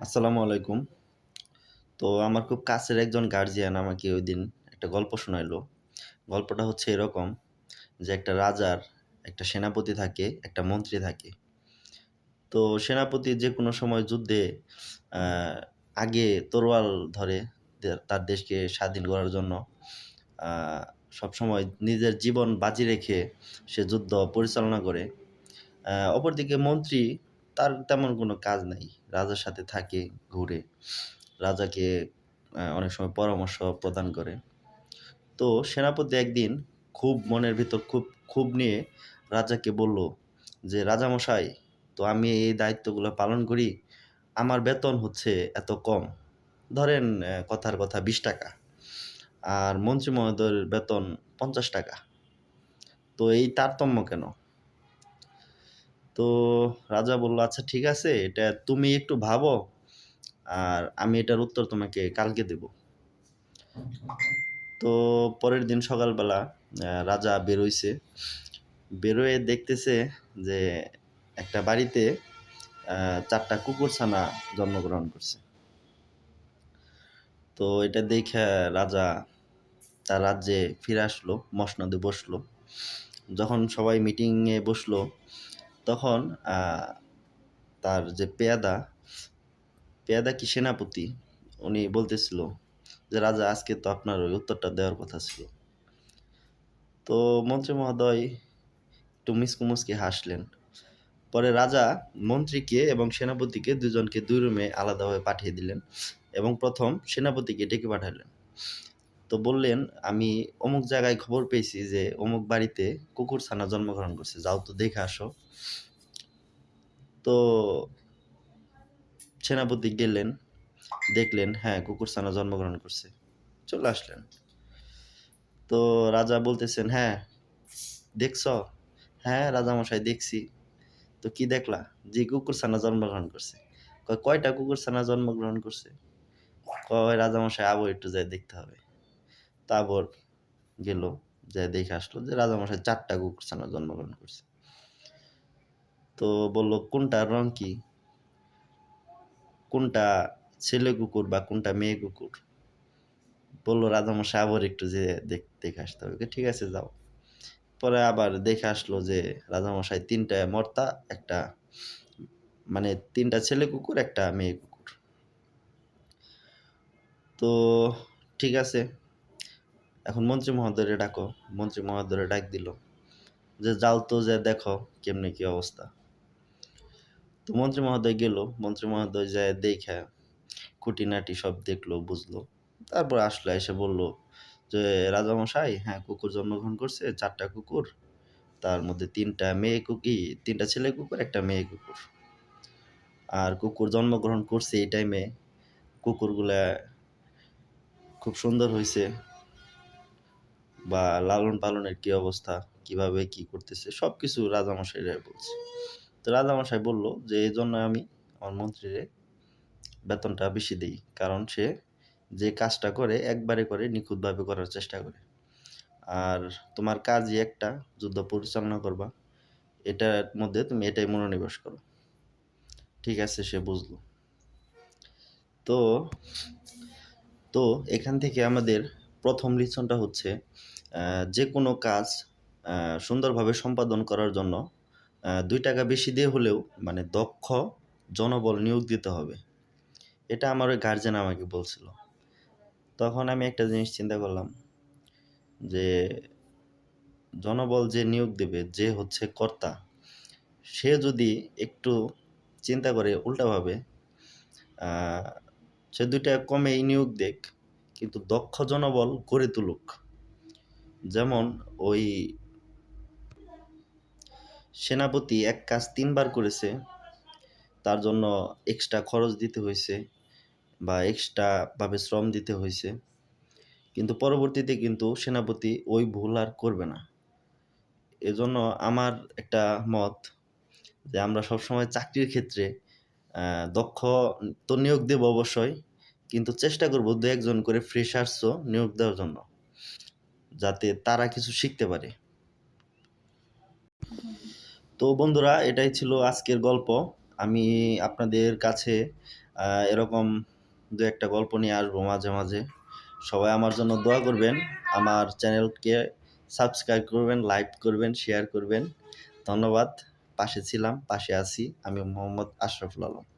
আসসালামু আলাইকুম। তো আমার খুব কাছের একজন গার্ডিয়ান আমাকে ঐদিন একটা গল্প শোনাইলো। গল্পটা হচ্ছে এরকম যে একটা রাজার একটা সেনাপতি থাকে, একটা মন্ত্রী থাকে। তো সেনাপতি যেকোনো সময় যুদ্ধে আ আগে তরোয়াল ধরে তার দেশকে স্বাধীন করার জন্য আ সবসময় নিজের জীবন বাজি রেখে সে যুদ্ধ পরিচালনা করে। অপরদিকে মন্ত্রী তার তেমন কোনো কাজ নাই। রাজার সাথে থাকে, ঘুরে। রাজাকে অনেক সময় পরামর্শ প্রদান করে। তো সেনাপতি একদিন খুব মনের ভিতর ক্ষোভ নিয়ে রাজাকে বলল যে, "রাজামশাই, তো আমি এই দায়িত্বগুলো পালন করি। আমার বেতন হচ্ছে এত কম। ধরেন কথার কথা ৳২০ আর মন্ত্রী মহোদয়ের বেতন ৳৫০। তো এই তারতম্য কেন?" তো রাজা বলল, "আচ্ছা ঠিক আছে, এটা তুমি একটু ভাবো। আর আমি এটার উত্তর তোমাকে কালকে দেব।" তো পরের দিন সকালবেলা রাজা বেরোইছে। বেরোয়ে দেখতেছে যে একটা বাড়িতে ৪ টা কুকুরছানা জন্মগ্রহণ করছে। তো এটা দেইখা রাজা তার রাজ্যে ফিরে আসলো, মসনদে বসলো। যখন সবাই মিটিংয়ে বসলো, তখন আ তার যে পেয়াদা কি সেনাপতি, উনি বলতেছিল যে, "রাজা, আজকে তো আপনার ওই উত্তরটা দেওয়ার কথা ছিল।" তো মন্ত্রী মহোদয় একটু মুচকি হাসলেন। পরে রাজা মন্ত্রীকে এবং সেনাপতিকে ২ জনকে ২ রুমে আলাদাভাবে পাঠিয়ে দিলেন এবং ১ম সেনাপতিকে ডেকে পাঠালেন। তো বললেন, "আমি অমুক জায়গায় খবর পেয়েছি যে অমুক বাড়িতে কুকুরছানা জন্মগ্রহণ করছে। যাও তো দেখে আসো।" তো সেনাপতি গেলেন, দেখলেন হ্যাঁ, কুকুরছানা জন্মগ্রহণ করছে। চলে আসলেন। তো রাজা বলতেছেন, "হ্যাঁ, দেখছ?" "হ্যাঁ, রাজামশাই দেখছি।" "তো কি দেখলা?" "জি, কুকুরছানা জন্মগ্রহণ করছে।" কয়, "কয়টা কুকুরছানা জন্মগ্রহণ করছে?" কয়, "রাজামশাই আবু একটু যায়ে দেখতে হবে।" তো আবর গেল, যেয়ে দেখে আসলো যে রাজামশাই ৪ টা কুকুরছানা জন্মগ্রহণ করছে। তো বলল, "কোনটার রং কি? কোনটা ছেলে কুকুর বা কোনটা মেয়ে কুকুর?" বলল, "রাজামশাই আবার একটু যেয়ে দেখে আসতে হবে।" "ঠিক আছে, যাও।" পরে আবার দেখে আসলো যে রাজামশাই ৩ টা মর্তা, একটা মানে ৩ টা ছেলে কুকুর, একটা মেয়ে কুকুর। তো ঠিক আছে, এখন মন্ত্রী মহোদয়রে ডাকো। মন্ত্রী মহোদয়রে ডাক দিল যে, "যাও তো যেয়ে দেখো কেমনে কি অবস্থা।" তো মন্ত্রী মহোদয় গেল। মন্ত্রী মহোদয় যেয়ে দেইখা খুঁটিনাটি সব দেখলো, বুঝলো। তারপর আসলো, এসে বলল যে, "রাজামশাই, হ্যাঁ, কুকুর জন্মগ্রহণ করছে, ৪ টা কুকুর। তার মধ্যে ৩ টা মেয়ে ৩ টা ছেলে কুকুর, একটা মেয়ে কুকুর। আর কুকুর জন্মগ্রহণ করছে এই টাইমে কুকুরগুলা খুব সুন্দর হইছে বা লালন-পালনের কি অবস্থা, কিভাবে কি করতেছে সবকিছু রাজামশাইরে বলছে।" তো রাজামশাই বলল যে, "এজন্য আমি আমার মন্ত্রীরে বেতনটা বেশি দেই। কারণ সে যে কাজটা করে একবারে করে নিখুঁতভাবে করার চেষ্টা করে। আর তোমার কাজই একটা, যুদ্ধ পরিচালনা করবা। এটার মধ্যে তুমি এটাই মনোনিবেশ করো।" ঠিক আছে, সে বুঝল। তো তো এখান থেকে আমাদের ১ম লিসনটা হচ্ছে যেকোনো কাজ আ সুন্দরভাবে সম্পাদন করার জন্য ৳২ বেশি দিয়ে হলেও মানে দক্ষ জনবল নিয়োগ দিতে হবে। এটা আমার ওই গার্ডিয়ান আমাকে বলছিল। তখন আমি একটা জিনিস চিন্তা করলাম যে জনবল যে নিয়োগ দেবে, যে হচ্ছে কর্তা, সে যদি একটু চিন্তা করে উল্টাভাবে আ সে ৳২ কমেই নিয়োগ দেক, কিন্তু দক্ষ জনবল গড়ে তুলুক। যেমন ওই সেনাপতি এক কাজ ৩ বার করেছে, তার জন্য এক্সট্রা খরচ দিতে হইছে বা এক্সট্রা ভাবে শ্রম দিতে হইছে। কিন্তু পরবর্তীতে কিন্তু সেনাপতি ওই ভুল আর করবে না। এজন্য আমার একটা মত যে আমরা সবসময় চাকরির ক্ষেত্রে আ দক্ষ তো নিয়োগ দেব অবশ্যই। কিন্তু চেষ্টা করব ২-১ জন করে ফ্রেশার্সও নিয়োগ দেওয়ার জন্য। যাতে তারা কিছু শিখতে পারে। তো বন্ধুরা, এটাই ছিল আজকের গল্প। আমি আপনাদের কাছে এরকম ২-১ টা গল্প নিয়ে আসবো মাঝে, মাঝে। সবাই আমার জন্য দোয়া করবেন। আমার চ্যানেলকে সাবস্ক্রাইব করবেন, লাইক করবেন, শেয়ার করবেন। ধন্যবাদ। পাশে ছিলাম, পাশে আছি। আমি মোহাম্মদ আশরাফুল আলম।